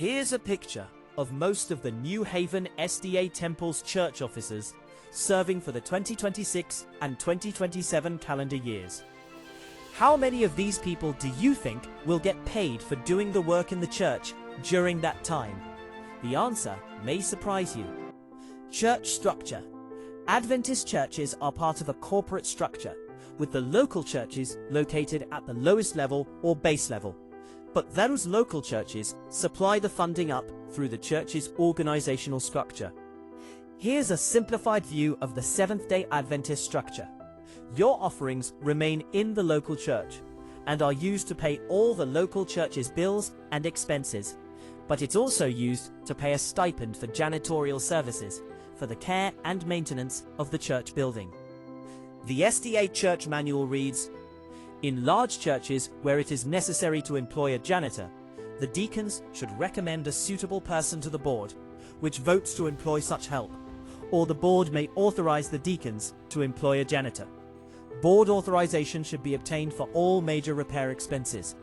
Here's a picture of most of the New Haven SDA Temple's church officers serving for the 2026 and 2027 calendar years. How many of these people do you think will get paid for doing the work in the church during that time? The answer may surprise you. Church structure. Adventist churches are part of a corporate structure, with the local churches located at the lowest level or base level. But those local churches supply the funding up through the church's organizational structure. Here's a simplified view of the Seventh-day Adventist structure. Your offerings remain in the local church and are used to pay all the local church's bills and expenses, but it's also used to pay a stipend for janitorial services, for the care and maintenance of the church building. The SDA Church Manual reads, "In large churches where it is necessary to employ a janitor, the deacons should recommend a suitable person to the board, which votes to employ such help, or the board may authorize the deacons to employ a janitor. Board authorization should be obtained for all major repair expenses.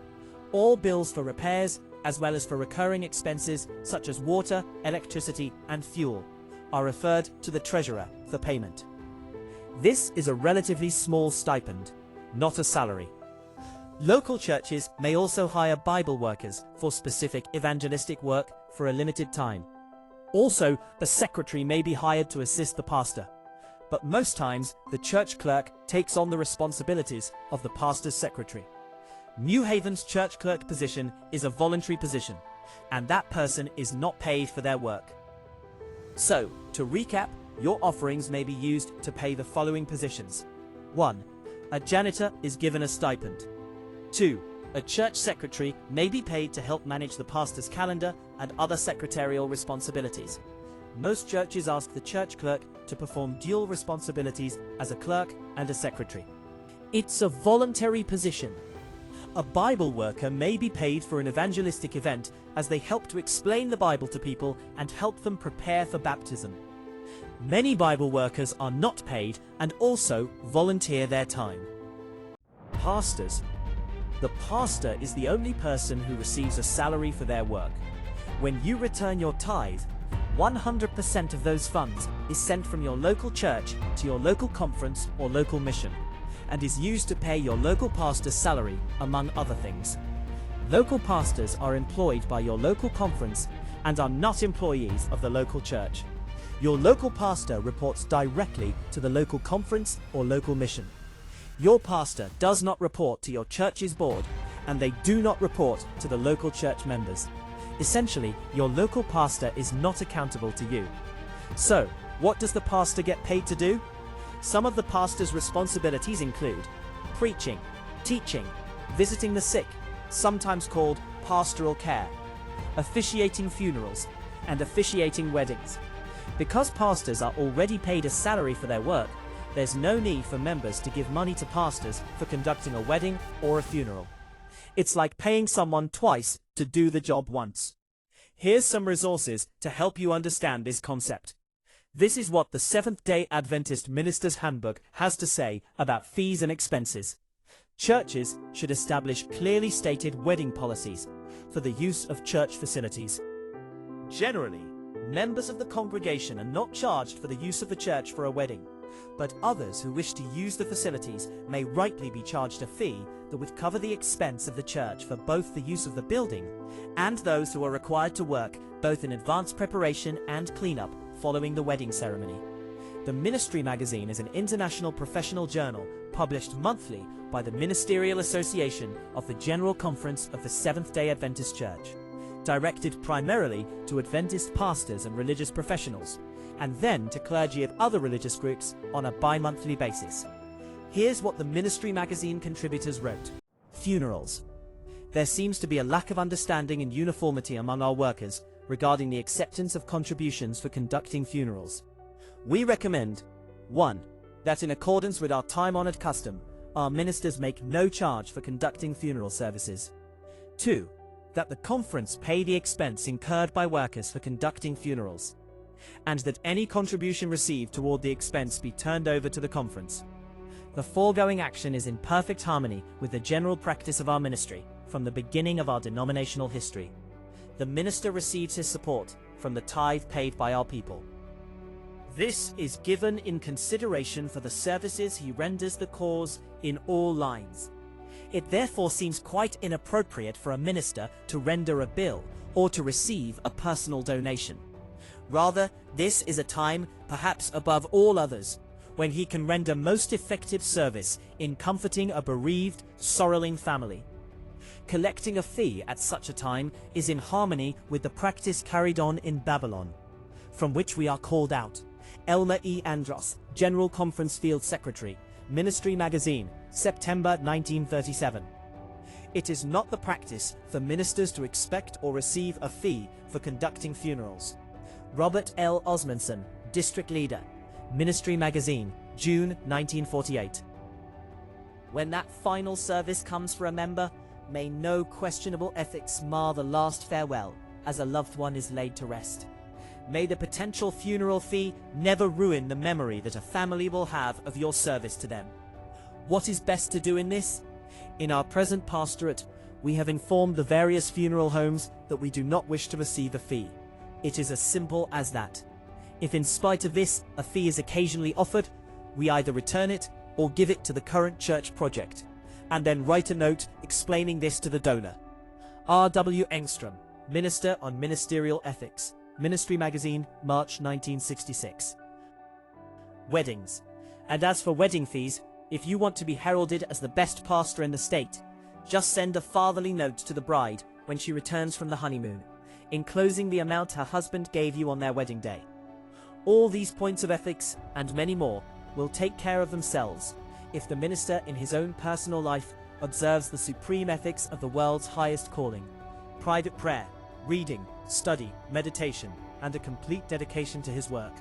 All bills for repairs, as well as for recurring expenses such as water, electricity, and fuel, are referred to the treasurer for payment." This is a relatively small stipend, not a salary. Local churches may also hire Bible workers for specific evangelistic work for a limited time. Also, the secretary may be hired to assist the pastor, but most times the church clerk takes on the responsibilities of the pastor's secretary. New Haven's church clerk position is a voluntary position, and that person is not paid for their work. So, to recap, your offerings may be used to pay the following positions. 1. A janitor is given a stipend. 2. A church secretary may be paid to help manage the pastor's calendar and other secretarial responsibilities. Most churches ask the church clerk to perform dual responsibilities as a clerk and a secretary. It's a voluntary position. A Bible worker may be paid for an evangelistic event as they help to explain the Bible to people and help them prepare for baptism. Many Bible workers are not paid and also volunteer their time. Pastors. The pastor is the only person who receives a salary for their work. When you return your tithe, 100% of those funds is sent from your local church to your local conference or local mission, and is used to pay your local pastor's salary, among other things. Local pastors are employed by your local conference and are not employees of the local church. Your local pastor reports directly to the local conference or local mission. Your pastor does not report to your church's board, and they do not report to the local church members. Essentially, your local pastor is not accountable to you. So, what does the pastor get paid to do? Some of the pastor's responsibilities include preaching, teaching, visiting the sick, sometimes called pastoral care, officiating funerals, and officiating weddings. Because pastors are already paid a salary for their work, there's no need for members to give money to pastors for conducting a wedding or a funeral. It's like paying someone twice to do the job once. Here's some resources to help you understand this concept. This is what the Seventh-day Adventist Minister's Handbook has to say about fees and expenses. Churches should establish clearly stated wedding policies for the use of church facilities. Generally, members of the congregation are not charged for the use of the church for a wedding, but others who wish to use the facilities may rightly be charged a fee that would cover the expense of the church for both the use of the building and those who are required to work both in advance preparation and cleanup following the wedding ceremony. The Ministry magazine is an international professional journal published monthly by the Ministerial Association of the General Conference of the Seventh-day Adventist Church, directed primarily to Adventist pastors and religious professionals, and then to clergy of other religious groups on a bi-monthly basis. Here's what the Ministry magazine contributors wrote. Funerals. There seems to be a lack of understanding and uniformity among our workers regarding the acceptance of contributions for conducting funerals. We recommend 1. That in accordance with our time-honored custom, our ministers make no charge for conducting funeral services. 2. That the conference pay the expense incurred by workers for conducting funerals, and that any contribution received toward the expense be turned over to the conference. The foregoing action is in perfect harmony with the general practice of our ministry from the beginning of our denominational history. the minister receives his support from the tithe paid by our people. This is given in consideration for the services he renders the cause in all lines. It therefore seems quite inappropriate for a minister to render a bill or to receive a personal donation. Rather, this is a time, perhaps above all others, when he can render most effective service in comforting a bereaved, sorrowing family. Collecting a fee at such a time is in harmony with the practice carried on in Babylon, from which we are called out. Elmer E. Andros, General Conference Field Secretary, Ministry Magazine, September 1937. It is not the practice for ministers to expect or receive a fee for conducting funerals. Robert L. Osmondson, District Leader, Ministry Magazine, June 1948. When that final service comes for a member, may no questionable ethics mar the last farewell as a loved one is laid to rest. May the potential funeral fee never ruin the memory that a family will have of your service to them. What is best to do in this? In our present pastorate, we have informed the various funeral homes that we do not wish to receive a fee. It is as simple as that. If in spite of this, a fee is occasionally offered, we either return it or give it to the current church project, and then write a note explaining this to the donor. R. W. Engstrom, Minister on Ministerial Ethics, Ministry Magazine, March 1966. Weddings. And as for wedding fees, if you want to be heralded as the best pastor in the state, just send a fatherly note to the bride when she returns from the honeymoon, enclosing the amount her husband gave you on their wedding day. All these points of ethics, and many more, will take care of themselves if the minister in his own personal life observes the supreme ethics of the world's highest calling: private prayer, reading, study, meditation, and a complete dedication to his work.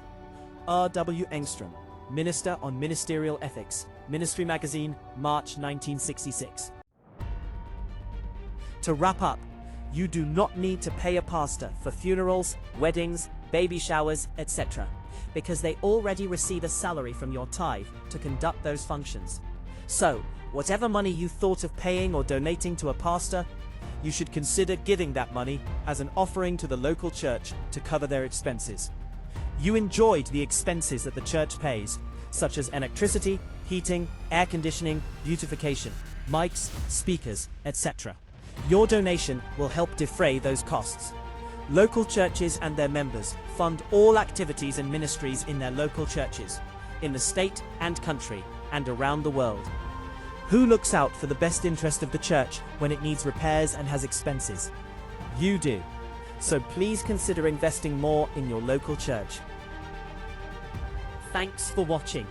R. W. Engstrom, Minister on Ministerial Ethics, Ministry Magazine, March 1966. To wrap up, you do not need to pay a pastor for funerals, weddings, baby showers, etc., because they already receive a salary from your tithe to conduct those functions. So, whatever money you thought of paying or donating to a pastor, you should consider giving that money as an offering to the local church to cover their expenses. You enjoyed the expenses that the church pays, such as electricity, heating, air conditioning, beautification, mics, speakers, etc. Your donation will help defray those costs. Local churches and their members fund all activities and ministries in their local churches, in the state and country, and around the world. Who looks out for the best interest of the church when it needs repairs and has expenses? You do. So please consider investing more in your local church. Thanks for watching.